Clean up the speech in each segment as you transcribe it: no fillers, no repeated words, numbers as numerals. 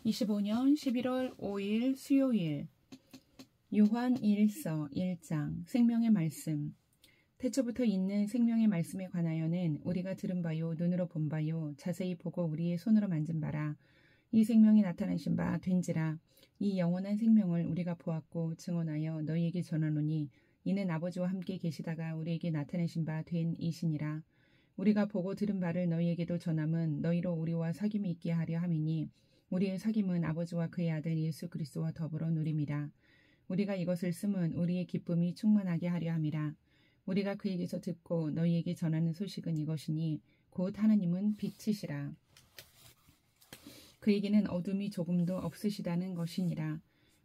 25년 11월 5일 수요일 요한 1서 1장 생명의 말씀. 태초부터 있는 생명의 말씀에 관하여는 우리가 들은 바요 눈으로 본 바요 자세히 보고 우리의 손으로 만진 바라. 이 생명이 나타나신 바 된지라. 이 영원한 생명을 우리가 보았고 증언하여 너희에게 전하노니 이는 아버지와 함께 계시다가 우리에게 나타내신 바 된 이시니라. 우리가 보고 들은 바를 너희에게도 전함은 너희로 우리와 사귐이 있게 하려 함이니 우리의 사귐은 아버지와 그의 아들 예수 그리스도와 더불어 누림이라. 우리가 이것을 쓰면 우리의 기쁨이 충만하게 하려 함이라. 우리가 그에게서 듣고 너희에게 전하는 소식은 이것이니 곧 하나님은 빛이시라. 그에게는 어둠이 조금도 없으시다는 것이니라.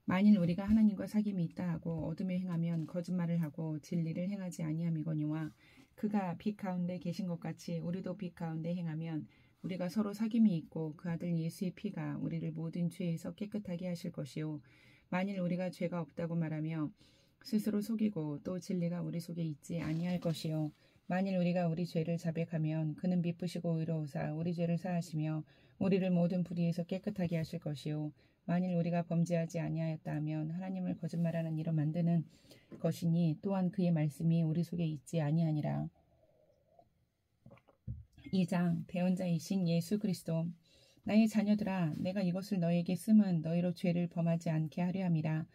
만일 우리가 하나님과 사귐이 있다 하고 어둠에 행하면 거짓말을 하고 진리를 행하지 아니함이거니와 그가 빛 가운데 계신 것 같이 우리도 빛 가운데 행하면 우리가 서로 사귐이 있고 그 아들 예수의 피가 우리를 모든 죄에서 깨끗하게 하실 것이요. 만일 우리가 죄가 없다고 말하며 스스로 속이고 또 진리가 우리 속에 있지 아니할 것이요. 만일 우리가 우리 죄를 자백하면 그는 미쁘시고 의로우사 우리 죄를 사하시며 우리를 모든 불의에서 깨끗하게 하실 것이요. 만일 우리가 범죄하지 아니하였다 하면 하나님을 거짓말하는 이로 만드는 것이니 또한 그의 말씀이 우리 속에 있지 아니하니라. 2장 대언자이신 예수 그리스도. 나의 자녀들아, 내가 이것을 너희에게 쓰면 너희로 죄를 범하지 않게 하려 함이라.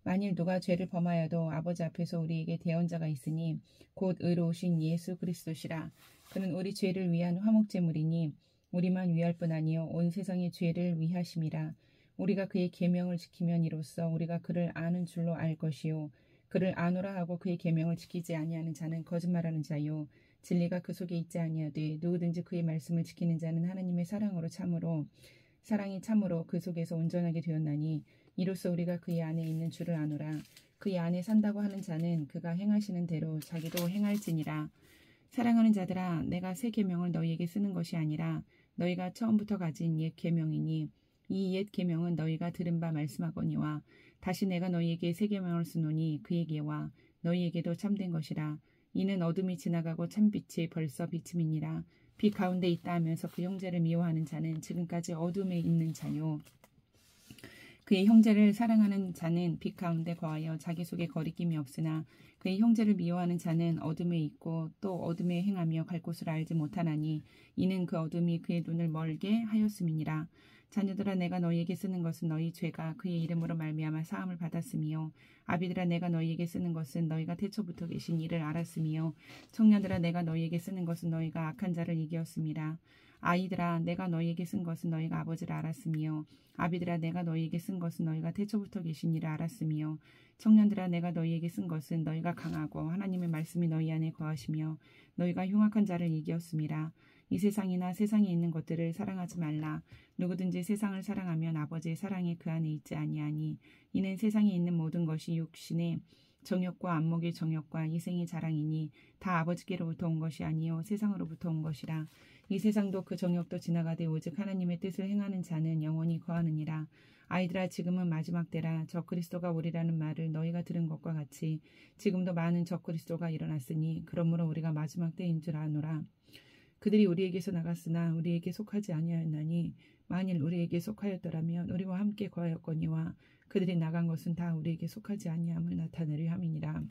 만일 누가 죄를 범하여도 아버지 앞에서 우리에게 대언자가 있으니 곧 의로우신 예수 그리스도시라. 그는 우리 죄를 위한 화목제물이니 우리만 위할 뿐 아니요 온 세상의 죄를 위하심이라. 우리가 그의 계명을 지키면 이로써 우리가 그를 아는 줄로 알 것이요. 그를 아노라 하고 그의 계명을 지키지 아니하는 자는 거짓말하는 자요. 진리가 그 속에 있지 아니하되 누구든지 그의 말씀을 지키는 자는 하나님의 사랑이 참으로 그 속에서 온전하게 되었나니 이로써 우리가 그의 안에 있는 줄을 아노라. 그의 안에 산다고 하는 자는 그가 행하시는 대로 자기도 행할지니라. 사랑하는 자들아, 내가 새 계명을 너희에게 쓰는 것이 아니라 너희가 처음부터 가진 옛 계명이니 이 옛 계명은 너희가 들은 바 말씀하거니와 다시 내가 너희에게 새 계명을 쓰노니 그에게와 너희에게도 참된 것이라. 이는 어둠이 지나가고 참빛이 벌써 비침이니라. 빛 가운데 있다 하면서 그 형제를 미워하는 자는 지금까지 어둠에 있는 자요. 그의 형제를 사랑하는 자는 빛 가운데 거하여 자기 속에 거리낌이 없으나 그의 형제를 미워하는 자는 어둠에 있고 또 어둠에 행하며 갈 곳을 알지 못하나니 이는 그 어둠이 그의 눈을 멀게 하였음이니라. 자녀들아, 내가 너희에게 쓰는 것은 너희 죄가 그의 이름으로 말미암아 사함을 받았음이요. 아비들아, 내가 너희에게 쓰는 것은 너희가 태초부터 계신 이를 알았음이요. 청년들아, 내가 너희에게 쓰는 것은 너희가 악한 자를 이기었음이라. 아이들아, 내가 너희에게 쓴 것은 너희가 아버지를 알았으며 아비들아, 내가 너희에게 쓴 것은 너희가 태초부터 계신 이를 알았으며 청년들아, 내가 너희에게 쓴 것은 너희가 강하고 하나님의 말씀이 너희 안에 거하시며 너희가 흉악한 자를 이기었음이라. 이 세상이나 세상에 있는 것들을 사랑하지 말라. 누구든지 세상을 사랑하면 아버지의 사랑이 그 안에 있지 아니하니 이는 세상에 있는 모든 것이 육신의 정욕과 안목의 정욕과 이생의 자랑이니 다 아버지께로부터 온 것이 아니요 세상으로부터 온 것이라. 이 세상도 그 정욕도 지나가되 오직 하나님의 뜻을 행하는 자는 영원히 거하느니라. 아이들아, 지금은 마지막 때라. 적그리스도가 오리라는 말을 너희가 들은 것과 같이 지금도 많은 적그리스도가 일어났으니 그러므로 우리가 마지막 때인 줄 아노라. 그들이 우리에게서 나갔으나 우리에게 속하지 아니하였나니 만일 우리에게 속하였더라면 우리와 함께 거하였거니와 그들이 나간 것은 다 우리에게 속하지 아니함을 나타내려 함이니라.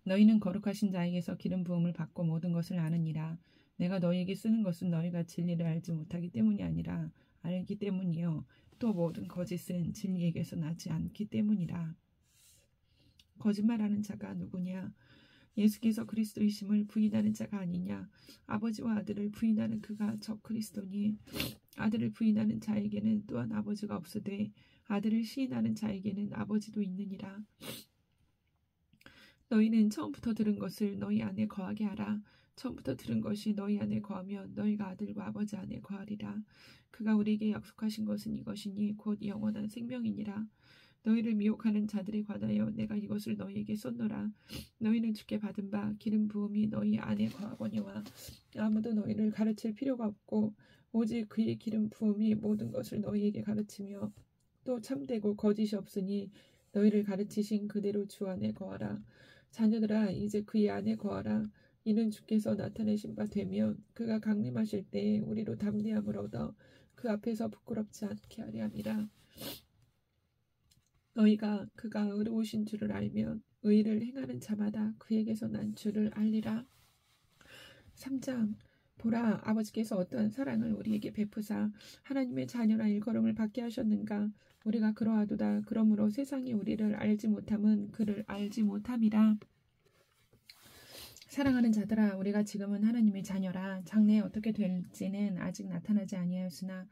너희는 거룩하신 자에게서 기름 부음을 받고 모든 것을 아느니라. 내가 너희에게 쓰는 것은 너희가 진리를 알지 못하기 때문이 아니라 알기 때문이요 또 모든 거짓은 진리에게서 나지 않기 때문이라. 거짓말하는 자가 누구냐? 예수께서 그리스도이심을 부인하는 자가 아니냐? 아버지와 아들을 부인하는 그가 적그리스도니 아들을 부인하는 자에게는 또한 아버지가 없으되 아들을 시인하는 자에게는 아버지도 있느니라. 너희는 처음부터 들은 것을 너희 안에 거하게 하라. 처음부터 들은 것이 너희 안에 거하면 너희가 아들과 아버지 안에 거하리라. 그가 우리에게 약속하신 것은 이것이니 곧 영원한 생명이니라. 너희를 미혹하는 자들에 관하여 내가 이것을 너희에게 쏟노라. 너희는 주께 받은 바 기름 부음이 너희 안에 거하거니와 아무도 너희를 가르칠 필요가 없고 오직 그의 기름 부음이 모든 것을 너희에게 가르치며 또 참되고 거짓이 없으니 너희를 가르치신 그대로 주 안에 거하라. 자녀들아, 이제 그의 안에 거하라. 이는 주께서 나타내신 바 되면 그가 강림하실 때에 우리로 담대함을 얻어 그 앞에서 부끄럽지 않게 하려 함이라. 너희가 그가 의로우신 줄을 알면 의를 행하는 자마다 그에게서 난 줄을 알리라. 3장. 보라, 아버지께서 어떠한 사랑을 우리에게 베푸사 하나님의 자녀라 일컬음을 받게 하셨는가. 우리가 그러하도다. 그러므로 세상이 우리를 알지 못함은 그를 알지 못함이라. 사랑하는 자들아, 우리가 지금은 하나님의 자녀라. 장래에 어떻게 될지는 아직 나타나지 아니하였으나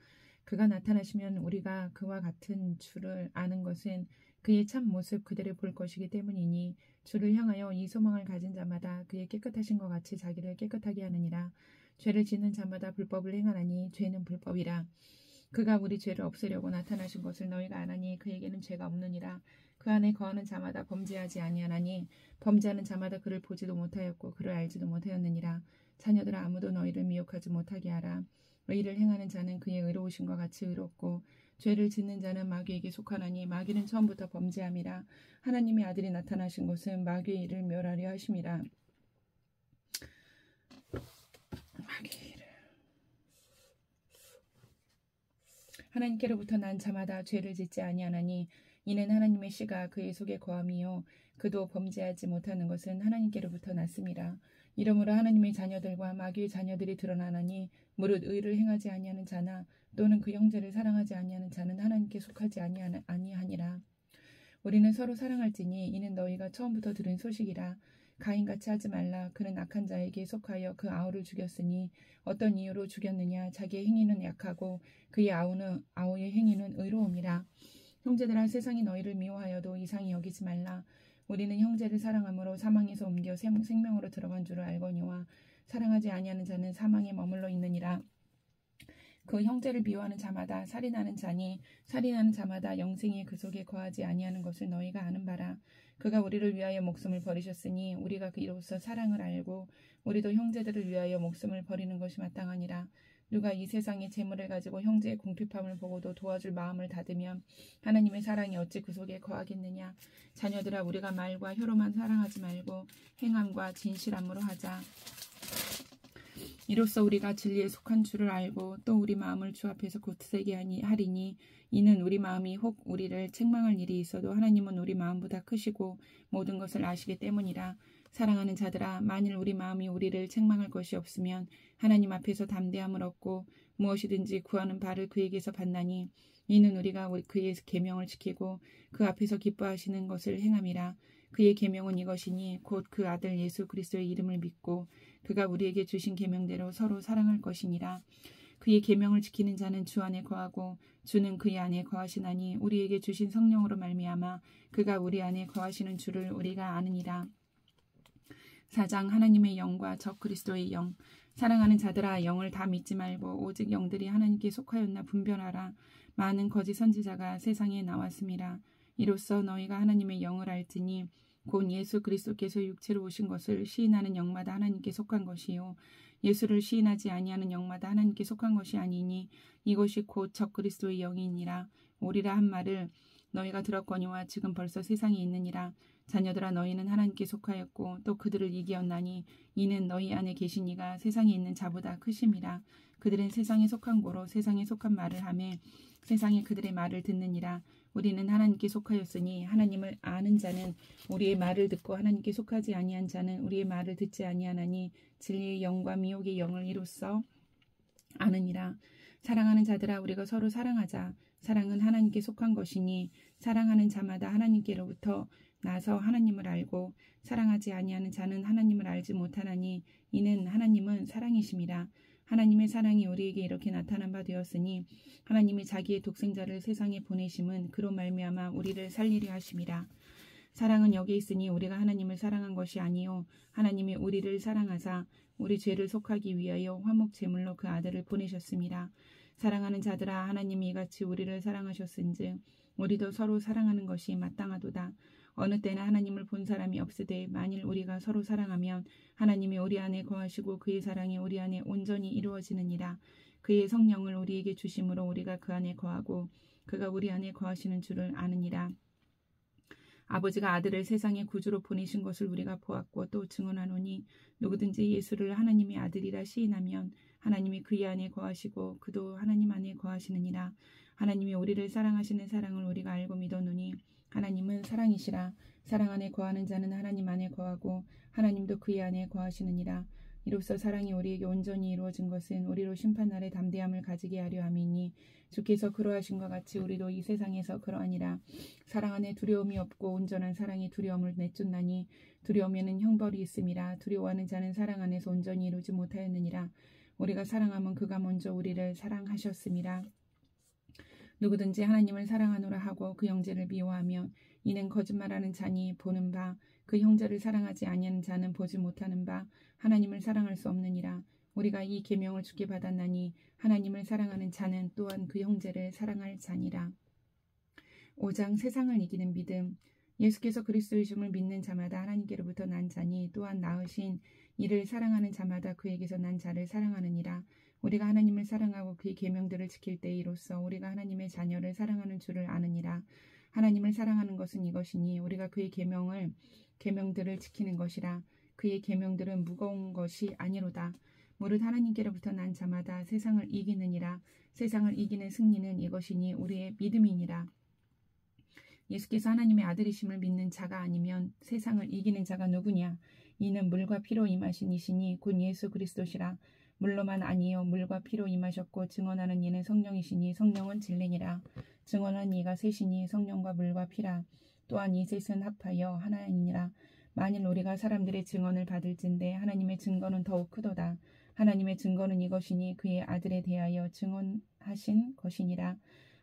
그가 나타나시면 우리가 그와 같은 줄을 아는 것은 그의 참 모습 그대를 볼 것이기 때문이니 주를 향하여 이 소망을 가진 자마다 그의 깨끗하신 것 같이 자기를 깨끗하게 하느니라. 죄를 짓는 자마다 불법을 행하나니 죄는 불법이라. 그가 우리 죄를 없애려고 나타나신 것을 너희가 아나니 그에게는 죄가 없느니라. 그 안에 거하는 자마다 범죄하지 아니하나니 범죄하는 자마다 그를 보지도 못하였고 그를 알지도 못하였느니라. 자녀들아, 아무도 너희를 미혹하지 못하게 하라. 의를 행하는 자는 그의 의로우심과 같이 의롭고 죄를 짓는 자는 마귀에게 속하나니 마귀는 처음부터 범죄함이라. 하나님의 아들이 나타나신 것은 마귀의 일을 멸하려 하심이라. 하나님께로부터 난 자마다 죄를 짓지 아니하나니 이는 하나님의 씨가 그의 속에 거함이요 그도 범죄하지 못하는 것은 하나님께로부터 났음이라. 이러므로 하나님의 자녀들과 마귀의 자녀들이 드러나나니 무릇 의를 행하지 아니하는 자나 또는 그 형제를 사랑하지 아니하는 자는 하나님께 속하지 아니하니라. 우리는 서로 사랑할지니 이는 너희가 처음부터 들은 소식이라. 가인같이 하지 말라. 그는 악한 자에게 속하여 그 아우를 죽였으니 어떤 이유로 죽였느냐. 자기의 행위는 약하고 그의 아우의 행위는 의로움이라. 형제들아, 세상이 너희를 미워하여도 이상히 여기지 말라. 우리는 형제를 사랑함으로 사망에서 옮겨 생명으로 들어간 줄을 알거니와 사랑하지 아니하는 자는 사망에 머물러 있느니라. 그 형제를 미워하는 자마다 살인하는 자니 살인하는 자마다 영생이 그 속에 거하지 아니하는 것을 너희가 아는 바라. 그가 우리를 위하여 목숨을 버리셨으니 우리가 이로써 사랑을 알고 우리도 형제들을 위하여 목숨을 버리는 것이 마땅하니라. 누가 이 세상의 재물을 가지고 형제의 궁핍함을 보고도 도와줄 마음을 닫으면 하나님의 사랑이 어찌 그 속에 거하겠느냐. 자녀들아, 우리가 말과 혀로만 사랑하지 말고 행함과 진실함으로 하자. 이로써 우리가 진리에 속한 줄을 알고 또 우리 마음을 주 앞에서 굳세게 하리니 이는 우리 마음이 혹 우리를 책망할 일이 있어도 하나님은 우리 마음보다 크시고 모든 것을 아시기 때문이라. 사랑하는 자들아, 만일 우리 마음이 우리를 책망할 것이 없으면 하나님 앞에서 담대함을 얻고 무엇이든지 구하는 바를 그에게서 받나니 이는 우리가 그의 계명을 지키고 그 앞에서 기뻐하시는 것을 행함이라. 그의 계명은 이것이니 곧 그 아들 예수 그리스도의 이름을 믿고 그가 우리에게 주신 계명대로 서로 사랑할 것이니라. 그의 계명을 지키는 자는 주 안에 거하고 주는 그의 안에 거하시나니 우리에게 주신 성령으로 말미암아 그가 우리 안에 거하시는 줄을 우리가 아느니라. 4장. 하나님의 영과 적 그리스도의 영. 사랑하는 자들아, 영을 다 믿지 말고 오직 영들이 하나님께 속하였나 분별하라. 많은 거짓 선지자가 세상에 나왔음이라. 이로써 너희가 하나님의 영을 알지니 곧 예수 그리스도께서 육체로 오신 것을 시인하는 영마다 하나님께 속한 것이요 예수를 시인하지 아니하는 영마다 하나님께 속한 것이 아니니 이것이 곧 적 그리스도의 영이니라. 오리라 한 말을 너희가 들었거니와 지금 벌써 세상에 있느니라. 자녀들아, 너희는 하나님께 속하였고 또 그들을 이기었나니 이는 너희 안에 계신 이가 세상에 있는 자보다 크심이라. 그들은 세상에 속한 고로 세상에 속한 말을 하매 세상에 그들의 말을 듣느니라. 우리는 하나님께 속하였으니 하나님을 아는 자는 우리의 말을 듣고 하나님께 속하지 아니한 자는 우리의 말을 듣지 아니하나니 진리의 영과 미혹의 영을 이로써 아느니라. 사랑하는 자들아, 우리가 서로 사랑하자. 사랑은 하나님께 속한 것이니 사랑하는 자마다 하나님께로부터 나서 하나님을 알고 사랑하지 아니하는 자는 하나님을 알지 못하나니 이는 하나님은 사랑이심이라. 하나님의 사랑이 우리에게 이렇게 나타난 바 되었으니 하나님이 자기의 독생자를 세상에 보내심은 그로 말미암아 우리를 살리려 하심이라. 사랑은 여기 있으니 우리가 하나님을 사랑한 것이 아니요 하나님이 우리를 사랑하사 우리 죄를 속하기 위하여 화목 제물로 그 아들을 보내셨음이라. 사랑하는 자들아, 하나님이 이같이 우리를 사랑하셨은즉 우리도 서로 사랑하는 것이 마땅하도다. 어느 때나 하나님을 본 사람이 없으되 만일 우리가 서로 사랑하면 하나님이 우리 안에 거하시고 그의 사랑이 우리 안에 온전히 이루어지느니라. 그의 성령을 우리에게 주심으로 우리가 그 안에 거하고 그가 우리 안에 거하시는 줄을 아느니라. 아버지가 아들을 세상의 구주로 보내신 것을 우리가 보았고 또 증언하노니 누구든지 예수를 하나님의 아들이라 시인하면 하나님이 그의 안에 거하시고 그도 하나님 안에 거하시느니라. 하나님이 우리를 사랑하시는 사랑을 우리가 알고 믿었노니 하나님은 사랑이시라. 사랑 안에 거하는 자는 하나님 안에 거하고 하나님도 그의 안에 거하시느니라. 이로써 사랑이 우리에게 온전히 이루어진 것은 우리로 심판날에 담대함을 가지게 하려 함이니 주께서 그러하신 것 같이 우리도 이 세상에서 그러하니라. 사랑 안에 두려움이 없고 온전한 사랑이 두려움을 내쫓나니 두려움에는 형벌이 있음이라. 두려워하는 자는 사랑 안에서 온전히 이루지 못하였느니라. 우리가 사랑하면 그가 먼저 우리를 사랑하셨음이라. 누구든지 하나님을 사랑하노라 하고 그 형제를 미워하며 이는 거짓말하는 자니 보는 바 그 형제를 사랑하지 아니하는 자는 보지 못하는 바 하나님을 사랑할 수 없느니라. 우리가 이 계명을 주께 받았나니 하나님을 사랑하는 자는 또한 그 형제를 사랑할 자니라. 5장 세상을 이기는 믿음. 예수께서 그리스도이심을 믿는 자마다 하나님께로부터 난 자니 또한 낳으신 이를 사랑하는 자마다 그에게서 난 자를 사랑하느니라. 우리가 하나님을 사랑하고 그의 계명들을 지킬 때이로써 우리가 하나님의 자녀를 사랑하는 줄을 아느니라. 하나님을 사랑하는 것은 이것이니 우리가 그의 계명들을 지키는 것이라. 그의 계명들은 무거운 것이 아니로다. 무릇 하나님께로부터 난 자마다 세상을 이기느니라. 세상을 이기는 승리는 이것이니 우리의 믿음이니라. 예수께서 하나님의 아들이심을 믿는 자가 아니면 세상을 이기는 자가 누구냐? 이는 물과 피로 임하신 이시니 곧 예수 그리스도시라. 물로만 아니요 물과 피로 임하셨고 증언하는 이는 성령이시니 성령은 진리니라. 증언한 이가 셋이니 성령과 물과 피라. 또한 이 셋은 합하여 하나이니라. 만일 우리가 사람들의 증언을 받을진대 하나님의 증거는 더욱 크도다. 하나님의 증거는 이것이니 그의 아들에 대하여 증언하신 것이니라.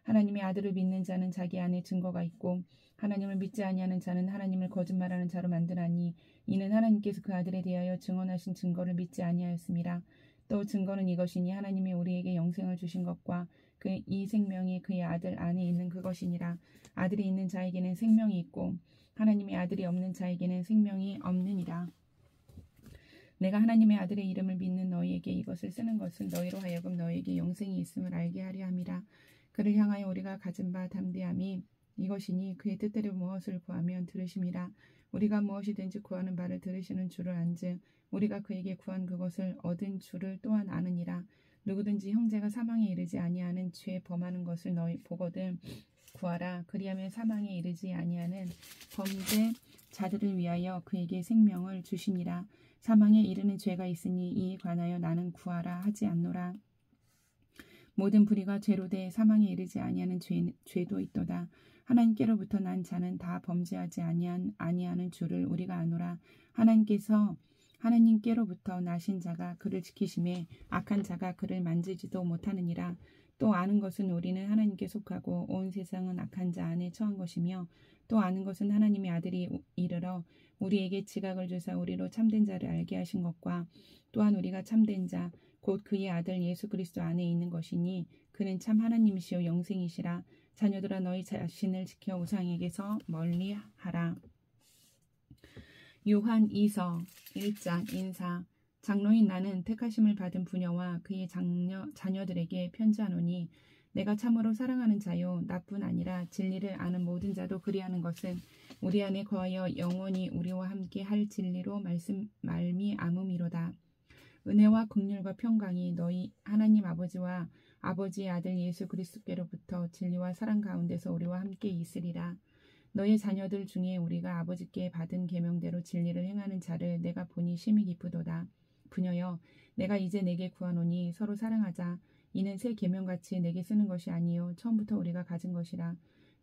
하나님의 아들을 믿는 자는 자기 안에 증거가 있고 하나님을 믿지 아니하는 자는 하나님을 거짓말하는 자로 만드나니 이는 하나님께서 그 아들에 대하여 증언하신 증거를 믿지 아니하였음이라. 또 증거는 이것이니 하나님이 우리에게 영생을 주신 것과 이 생명이 그의 아들 안에 있는 그것이니라. 아들이 있는 자에게는 생명이 있고 하나님의 아들이 없는 자에게는 생명이 없느니라. 내가 하나님의 아들의 이름을 믿는 너희에게 이것을 쓰는 것은 너희로 하여금 너희에게 영생이 있음을 알게 하려 함이라. 그를 향하여 우리가 가진 바 담대함이 이것이니 그의 뜻대로 무엇을 구하면 들으심이라. 우리가 무엇이든지 구하는 바를 들으시는 줄을 안즉 우리가 그에게 구한 그것을 얻은 줄을 또한 아느니라. 누구든지 형제가 사망에 이르지 아니하는 죄 범하는 것을 너희 보거든 구하라. 그리하면 사망에 이르지 아니하는 범죄자들을 위하여 그에게 생명을 주시니라. 사망에 이르는 죄가 있으니 이에 관하여 나는 구하라 하지 않노라. 모든 불의가 죄로 돼 사망에 이르지 아니하는 죄도 있도다. 하나님께로부터 난 자는 다 범죄하지 아니하는 줄을 우리가 아노라. 하나님께로부터 나신 자가 그를 지키심에 악한 자가 그를 만지지도 못하느니라. 또 아는 것은 우리는 하나님께 속하고 온 세상은 악한 자 안에 처한 것이며 또 아는 것은 하나님의 아들이 이르러 우리에게 지각을 주사 우리로 참된 자를 알게 하신 것과 또한 우리가 참된 자 곧 그의 아들 예수 그리스도 안에 있는 것이니 그는 참 하나님이시요 영생이시라. 자녀들아 너희 자신을 지켜 우상에게서 멀리하라. 요한 2서 1장 인사. 장로인 나는 택하심을 받은 부녀와 그의 자녀들에게 편지하노니 내가 참으로 사랑하는 자요 나뿐 아니라 진리를 아는 모든 자도 그리하는 것은 우리 안에 거하여 영원히 우리와 함께 할 진리로 말미암음이로다. 은혜와 긍휼과 평강이 너희 하나님 아버지와 아버지의 아들 예수 그리스도께로부터 진리와 사랑 가운데서 우리와 함께 있으리라. 너희 자녀들 중에 우리가 아버지께 받은 계명대로 진리를 행하는 자를 내가 보니 심히 기쁘도다. 부녀여 내가 이제 내게 구하노니 서로 사랑하자. 이는 새 계명같이 내게 쓰는 것이 아니요 처음부터 우리가 가진 것이라.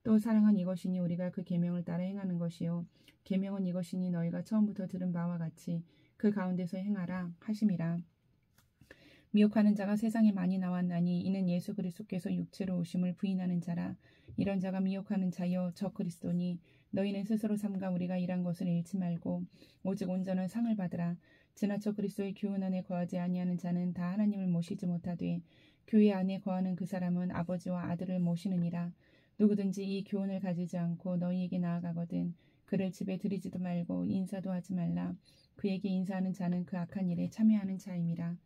또 사랑은 이것이니 우리가 그 계명을 따라 행하는 것이요 계명은 이것이니 너희가 처음부터 들은 바와 같이 그 가운데서 행하라 하심이라. 미혹하는 자가 세상에 많이 나왔나니 이는 예수 그리스도께서 육체로 오심을 부인하는 자라. 이런 자가 미혹하는 자여 저 그리스도니 너희는 스스로 삼가 우리가 일한 것을 잃지 말고 오직 온전한 상을 받으라. 지나쳐 그리스도의 교훈 안에 거하지 아니하는 자는 다 하나님을 모시지 못하되 교회 안에 거하는 그 사람은 아버지와 아들을 모시느니라. 누구든지 이 교훈을 가지지 않고 너희에게 나아가거든 그를 집에 들이지도 말고 인사도 하지 말라. 그에게 인사하는 자는 그 악한 일에 참여하는 자임이라.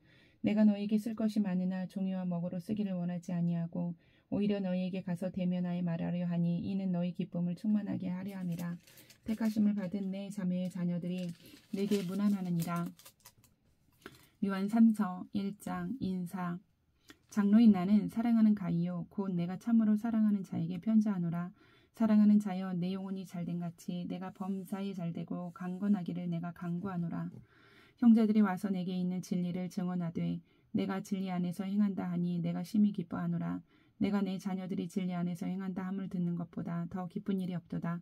내가 너희에게 쓸 것이 많으나 종이와 먹으로 쓰기를 원하지 아니하고 오히려 너희에게 가서 대면하여 말하려 하니 이는 너희 기쁨을 충만하게 하려 함이라. 택하심을 받은 내 자매의 자녀들이 내게 문안하느니라. 요한 3서 1장 인사. 장로인 나는 사랑하는 가이요 곧 내가 참으로 사랑하는 자에게 편지하노라. 사랑하는 자여 내 영혼이 잘된 같이 내가 범사에 잘되고 강건하기를 내가 간구하노라. 형제들이 와서 내게 있는 진리를 증언하되 내가 진리 안에서 행한다 하니 내가 심히 기뻐하노라. 내가 내 자녀들이 진리 안에서 행한다 함을 듣는 것보다 더 기쁜 일이 없도다.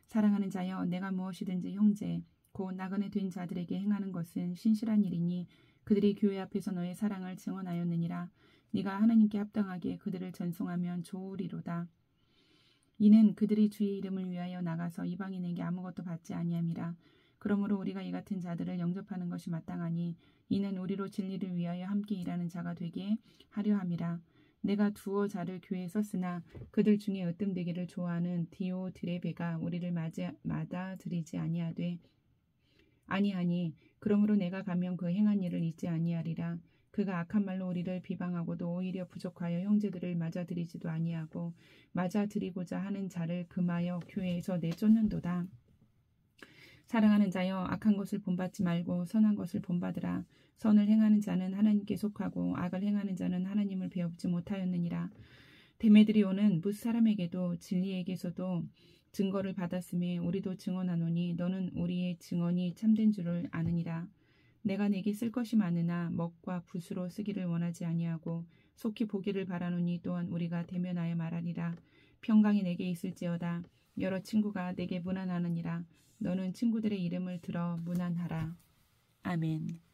사랑하는 자여 내가 무엇이든지 형제 곧 나그네 된 자들에게 행하는 것은 신실한 일이니 그들이 교회 앞에서 너의 사랑을 증언하였느니라. 네가 하나님께 합당하게 그들을 전송하면 좋으리로다. 이는 그들이 주의 이름을 위하여 나가서 이방인에게 아무것도 받지 아니함이라. 그러므로 우리가 이 같은 자들을 영접하는 것이 마땅하니 이는 우리로 진리를 위하여 함께 일하는 자가 되게 하려 함이라. 내가 두어 자를 교회에 썼으나 그들 중에 으뜸되기를 좋아하는 디오드레베가 우리를 맞아들이지 아니하니 그러므로 내가 가면 그 행한 일을 잊지 아니하리라. 그가 악한 말로 우리를 비방하고도 오히려 부족하여 형제들을 맞아들이지도 아니하고 맞아들이고자 하는 자를 금하여 교회에서 내쫓는도다. 사랑하는 자여 악한 것을 본받지 말고 선한 것을 본받으라. 선을 행하는 자는 하나님께 속하고 악을 행하는 자는 하나님을 배웁지 못하였느니라. 데메드리오는 뭇 사람에게도 진리에게서도 증거를 받았음에 우리도 증언하노니 너는 우리의 증언이 참된 줄을 아느니라. 내가 내게 쓸 것이 많으나 먹과 붓으로 쓰기를 원하지 아니하고 속히 보기를 바라노니 또한 우리가 대면하여 말하리라. 평강이 내게 있을지어다. 여러 친구가 내게 문안하느니라. 너는 친구들의 이름을 들어 문안하라. 아멘.